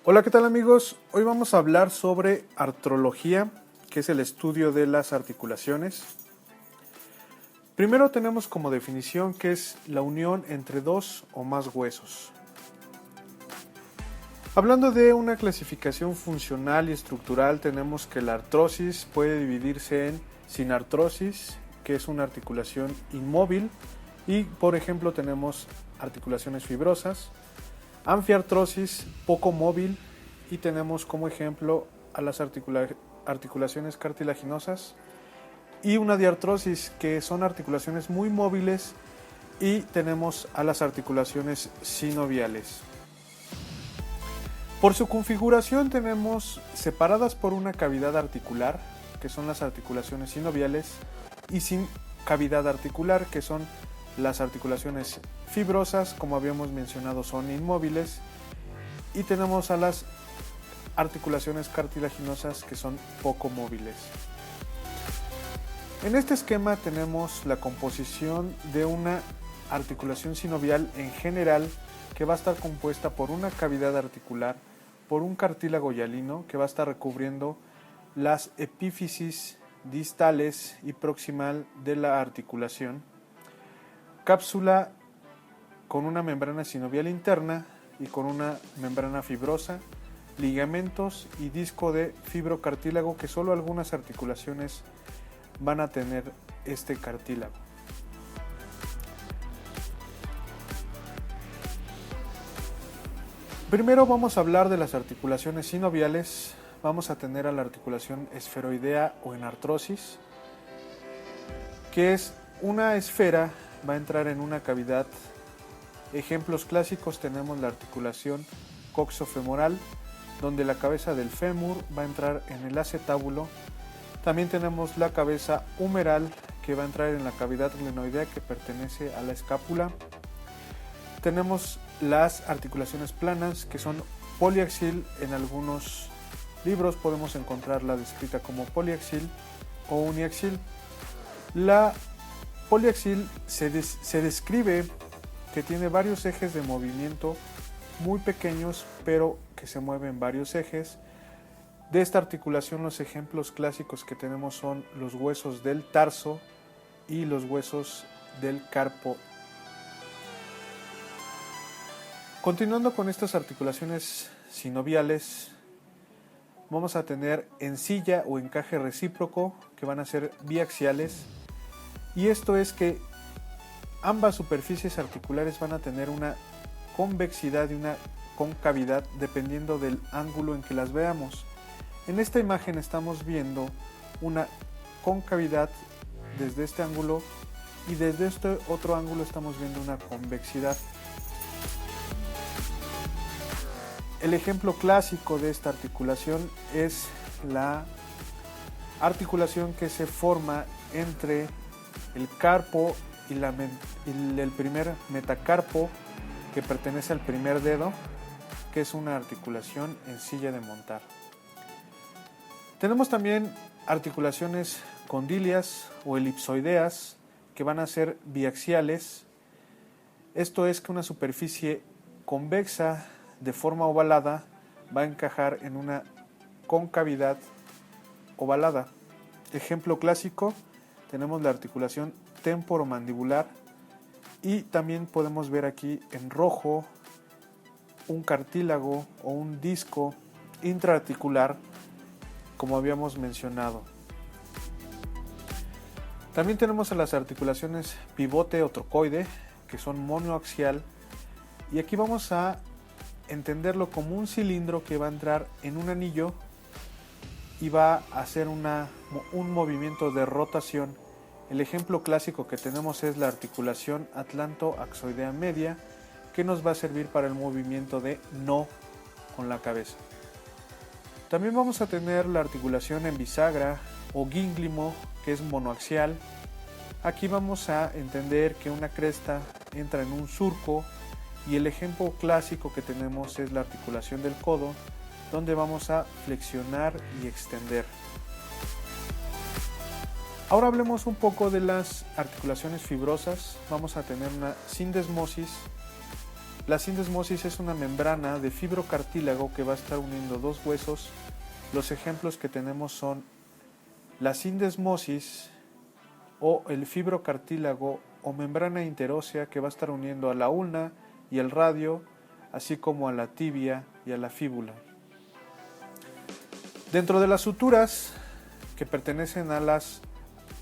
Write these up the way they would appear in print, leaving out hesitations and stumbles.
Hola, ¿qué tal amigos? Hoy vamos a hablar sobre artrología, que es el estudio de las articulaciones. Primero tenemos como definición que es la unión entre dos o más huesos. Hablando de una clasificación funcional y estructural, tenemos que la artrosis puede dividirse en sinartrosis, que es una articulación inmóvil, y por ejemplo tenemos articulaciones fibrosas, anfiartrosis poco móvil, y tenemos como ejemplo a las articulaciones cartilaginosas, y una diartrosis, que son articulaciones muy móviles, y tenemos a las articulaciones sinoviales. Por su configuración tenemos separadas por una cavidad articular, que son las articulaciones sinoviales, y sin cavidad articular, que son las articulaciones fibrosas, como habíamos mencionado son inmóviles, y tenemos a las articulaciones cartilaginosas, que son poco móviles. En este esquema tenemos la composición de una articulación sinovial en general, que va a estar compuesta por una cavidad articular, por un cartílago hialino que va a estar recubriendo las epífisis distales y proximal de la articulación, cápsula con una membrana sinovial interna y con una membrana fibrosa, ligamentos y disco de fibrocartílago, que solo algunas articulaciones van a tener este cartílago. Primero vamos a hablar de las articulaciones sinoviales. Vamos a tener a la articulación esferoidea o enartrosis, que es una esfera, va a entrar en una cavidad. Ejemplos clásicos tenemos la articulación coxofemoral, donde la cabeza del fémur va a entrar en el acetábulo. También tenemos la cabeza humeral, que va a entrar en la cavidad glenoidea, que pertenece a la escápula. Tenemos las articulaciones planas, que son poliaxil. En algunos libros podemos encontrarla descrita como poliaxil o uniaxil. La poliaxil se describe que tiene varios ejes de movimiento muy pequeños, pero que se mueven varios ejes. De esta articulación, los ejemplos clásicos que tenemos son los huesos del tarso y los huesos del carpo. Continuando con estas articulaciones sinoviales, vamos a tener encilla o encaje recíproco, que van a ser biaxiales, y esto es que ambas superficies articulares van a tener una convexidad y una concavidad dependiendo del ángulo en que las veamos. En esta imagen estamos viendo una concavidad desde este ángulo, y desde este otro ángulo estamos viendo una convexidad. El ejemplo clásico de esta articulación es la articulación que se forma entre el carpo y el primer metacarpo, que pertenece al primer dedo, que es una articulación en silla de montar. Tenemos también articulaciones condilias o elipsoideas, que van a ser biaxiales. Esto es que una superficie convexa de forma ovalada va a encajar en una concavidad ovalada. Ejemplo clásico, tenemos la articulación temporomandibular, y también podemos ver aquí en rojo un cartílago o un disco intraarticular, como habíamos mencionado. También tenemos a las articulaciones pivote o trocoide, que son monoaxial, y aquí vamos a entenderlo como un cilindro que va a entrar en un anillo y va a hacer un movimiento de rotación. El ejemplo clásico que tenemos es la articulación atlantoaxoidea media, que nos va a servir para el movimiento de no con la cabeza. También vamos a tener la articulación en bisagra o gínglimo, que es monoaxial. Aquí vamos a entender que una cresta entra en un surco, y el ejemplo clásico que tenemos es la articulación del codo, donde vamos a flexionar y extender. Ahora hablemos un poco de las articulaciones fibrosas. Vamos a tener una sindesmosis. La sindesmosis es una membrana de fibrocartílago que va a estar uniendo dos huesos. Los ejemplos que tenemos son la sindesmosis o el fibrocartílago o membrana interósea que va a estar uniendo a la ulna y el radio, así como a la tibia y a la fíbula. Dentro de las suturas que pertenecen a las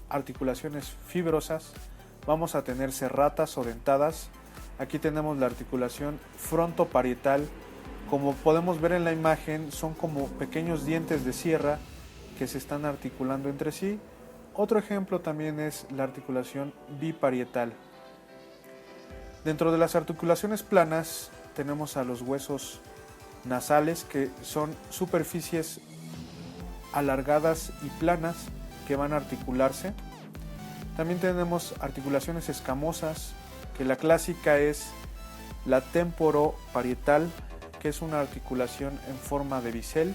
articulaciones fibrosas, vamos a tener serratas o dentadas. Aquí tenemos la articulación frontoparietal. Como podemos ver en la imagen, son como pequeños dientes de sierra que se están articulando entre sí. Otro ejemplo también es la articulación biparietal. Dentro de las articulaciones planas tenemos a los huesos nasales, que son superficies alargadas y planas que van a articularse. También tenemos articulaciones escamosas, que la clásica es la temporoparietal, que es una articulación en forma de bisel.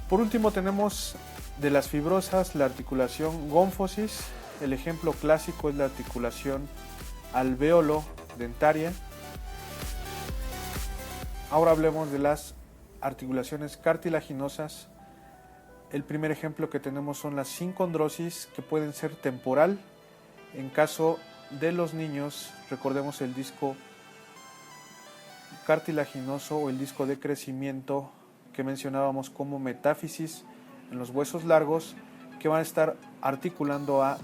Por último tenemos de las fibrosas la articulación gónfosis. El ejemplo clásico es la articulación alveolo-dentaria. Ahora hablemos de las articulaciones cartilaginosas. El primer ejemplo que tenemos son las sincondrosis, que pueden ser temporal. En caso de los niños, recordemos el disco cartilaginoso o el disco de crecimiento que mencionábamos como metáfisis en los huesos largos, que van a estar articulando a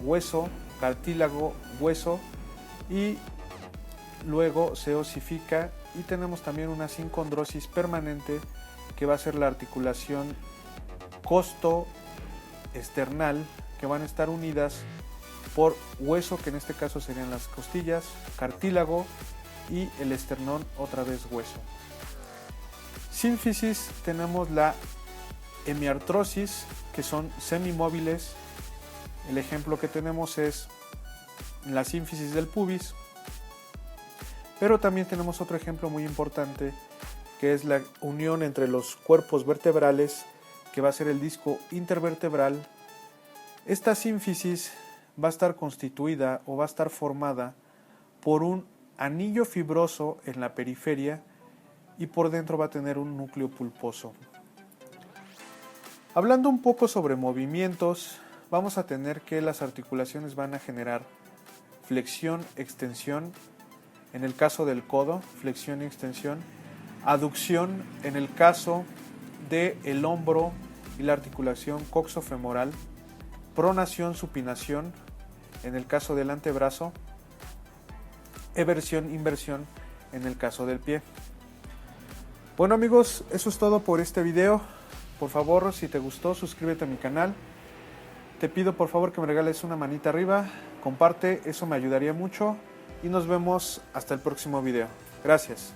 hueso, cartílago, hueso, y luego se osifica. Y tenemos también una sincondrosis permanente, que va a ser la articulación costo-esternal, que van a estar unidas por hueso, que en este caso serían las costillas, cartílago y el esternón, otra vez hueso. Sínfisis tenemos la hemiartrosis, que son semimóviles. El ejemplo que tenemos es la sínfisis del pubis. Pero también tenemos otro ejemplo muy importante, que es la unión entre los cuerpos vertebrales, que va a ser el disco intervertebral. Esta sínfisis va a estar constituida o va a estar formada por un anillo fibroso en la periferia, y por dentro va a tener un núcleo pulposo. Hablando un poco sobre movimientos, vamos a tener que las articulaciones van a generar flexión, extensión, en el caso del codo, flexión y extensión, aducción en el caso del hombro y la articulación coxofemoral, pronación, supinación en el caso del antebrazo, eversión, inversión en el caso del pie. Bueno amigos, eso es todo por este video. Por favor, si te gustó, suscríbete a mi canal. Te pido por favor que me regales una manita arriba, comparte, eso me ayudaría mucho, y nos vemos hasta el próximo video. Gracias.